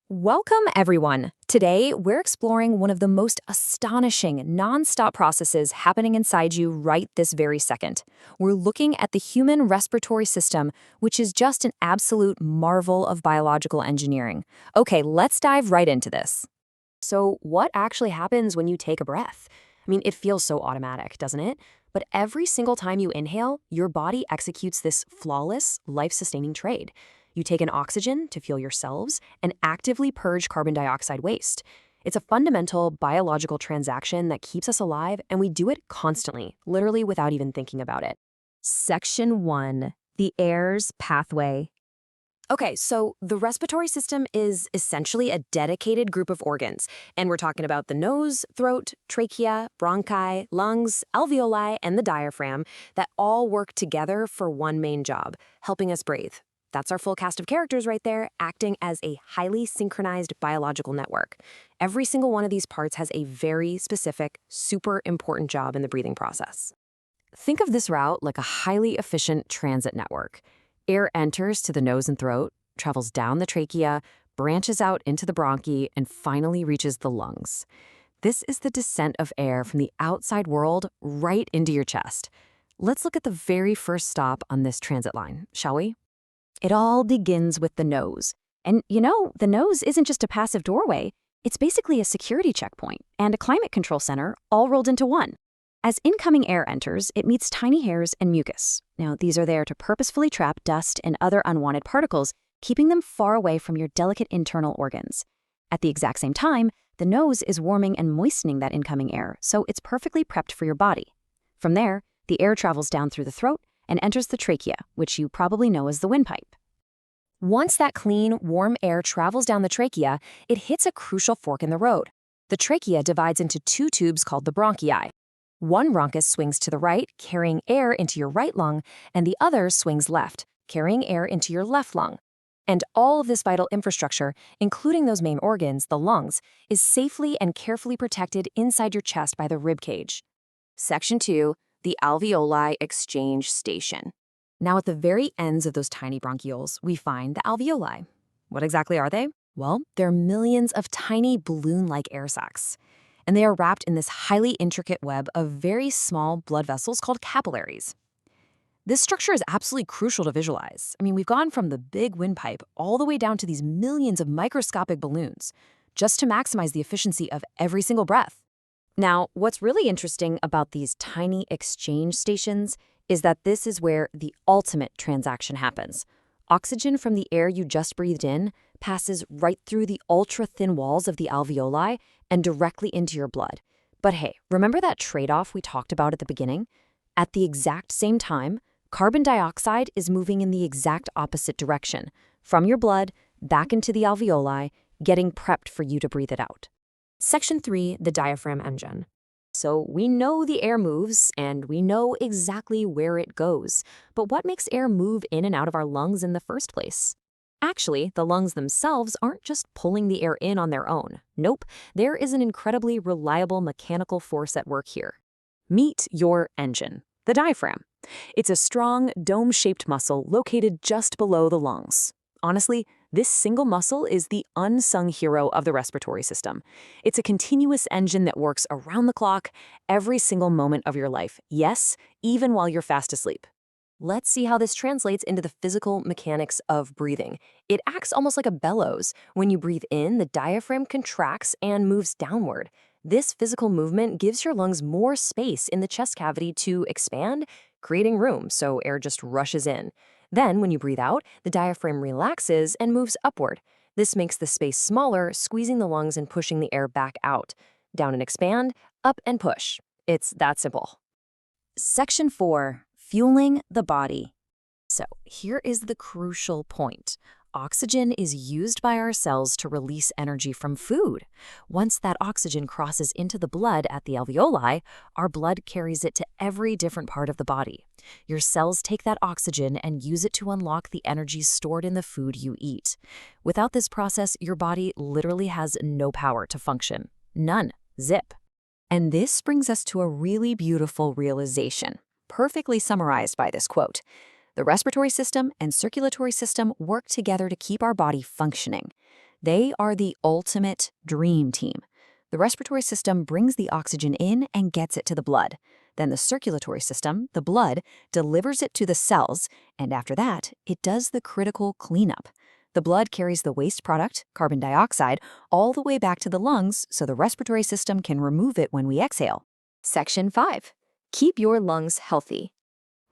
Welcome, everyone. Today, we're exploring one of the most astonishing, non-stop processes happening inside you right this very second. We're looking at the human respiratory system, which is just an absolute marvel of biological engineering. Okay, let's dive right into this. So, what actually happens when you take a breath? It feels so automatic, doesn't it? But every single time you inhale, your body executes this flawless, life-sustaining trade. You take in oxygen to fuel your cells and actively purge carbon dioxide waste. It's a fundamental biological transaction that keeps us alive, and we do it constantly, literally without even thinking about it. Section 1. The air's pathway. Okay, so the respiratory system is essentially a dedicated group of organs, and we're talking about the nose, throat, trachea, bronchi, lungs, alveoli, and the diaphragm that all work together for one main job, helping us breathe. That's our full cast of characters right there, acting as a highly synchronized biological network. Every single one of these parts has a very specific, super important job in the breathing process. Think of this route like a highly efficient transit network. Air enters to the nose and throat, travels down the trachea, branches out into the bronchi, and finally reaches the lungs. This is the descent of air from the outside world right into your chest. Let's look at the very first stop on this transit line, shall we? It all begins with the nose. And the nose isn't just a passive doorway. It's basically a security checkpoint and a climate control center all rolled into one. As incoming air enters, it meets tiny hairs and mucus. Now, these are there to purposefully trap dust and other unwanted particles, keeping them far away from your delicate internal organs. At the exact same time, the nose is warming and moistening that incoming air, so it's perfectly prepped for your body. From there, the air travels down through the throat and enters the trachea, which you probably know as the windpipe. Once that clean, warm air travels down the trachea, it hits a crucial fork in the road. The trachea divides into two tubes called the bronchi. One bronchus swings to the right, carrying air into your right lung, and the other swings left, carrying air into your left lung. And all of this vital infrastructure, including those main organs, the lungs, is safely and carefully protected inside your chest by the rib cage. Section 2. The alveoli exchange station. Now, at the very ends of those tiny bronchioles, we find the alveoli. What exactly are they? Well, they're millions of tiny balloon-like air sacs, and they are wrapped in this highly intricate web of very small blood vessels called capillaries. This structure is absolutely crucial to visualize. We've gone from the big windpipe all the way down to these millions of microscopic balloons, just to maximize the efficiency of every single breath. Now, what's really interesting about these tiny exchange stations is that this is where the ultimate transaction happens. Oxygen from the air you just breathed in passes right through the ultra-thin walls of the alveoli and directly into your blood. But hey, remember that trade-off we talked about at the beginning? At the exact same time, carbon dioxide is moving in the exact opposite direction, from your blood back into the alveoli, getting prepped for you to breathe it out. Section 3, the diaphragm engine. So we know the air moves, and we know exactly where it goes. But what makes air move in and out of our lungs in the first place? Actually, the lungs themselves aren't just pulling the air in on their own. Nope, there is an incredibly reliable mechanical force at work here. Meet your engine, the diaphragm. It's a strong, dome-shaped muscle located just below the lungs. Honestly, this single muscle is the unsung hero of the respiratory system. It's a continuous engine that works around the clock, every single moment of your life. Yes, even while you're fast asleep. Let's see how this translates into the physical mechanics of breathing. It acts almost like a bellows. When you breathe in, the diaphragm contracts and moves downward. This physical movement gives your lungs more space in the chest cavity to expand, creating room so air just rushes in. Then, when you breathe out, the diaphragm relaxes and moves upward. This makes the space smaller, squeezing the lungs and pushing the air back out. Down and expand, up and push. It's that simple. Section 4. Fueling the body. So here is the crucial point. Oxygen is used by our cells to release energy from food. Once that oxygen crosses into the blood at the alveoli, our blood carries it to every different part of the body. Your cells take that oxygen and use it to unlock the energy stored in the food you eat. Without this process, your body literally has no power to function. None. Zip. And this brings us to a really beautiful realization, perfectly summarized by this quote. The respiratory system and circulatory system work together to keep our body functioning. They are the ultimate dream team. The respiratory system brings the oxygen in and gets it to the blood. Then the circulatory system, the blood, delivers it to the cells, and after that, it does the critical cleanup. The blood carries the waste product, carbon dioxide, all the way back to the lungs so the respiratory system can remove it when we exhale. Section 5. Keep your lungs healthy.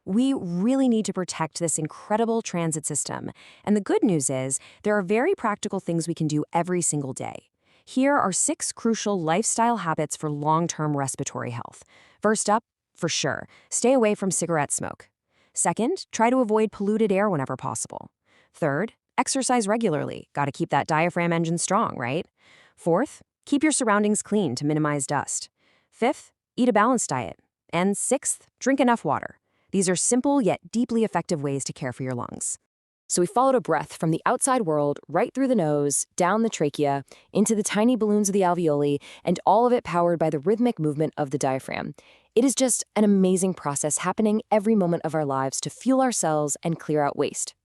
We really need to protect this incredible transit system. And the good news is, there are very practical things we can do every single day. Here are 6 crucial lifestyle habits for long-term respiratory health. First up, for sure, stay away from cigarette smoke. Second, try to avoid polluted air whenever possible. Third, exercise regularly. Got to keep that diaphragm engine strong, right? Fourth, keep your surroundings clean to minimize dust. Fifth, eat a balanced diet. And sixth, drink enough water. These are simple yet deeply effective ways to care for your lungs. So we followed a breath from the outside world, right through the nose, down the trachea, into the tiny balloons of the alveoli, and all of it powered by the rhythmic movement of the diaphragm. It is just an amazing process happening every moment of our lives to fuel our cells and clear out waste.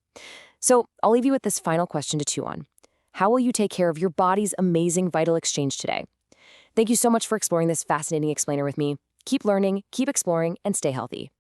So I'll leave you with this final question to chew on. How will you take care of your body's amazing vital exchange today? Thank you so much for exploring this fascinating explainer with me. Keep learning, keep exploring, and stay healthy.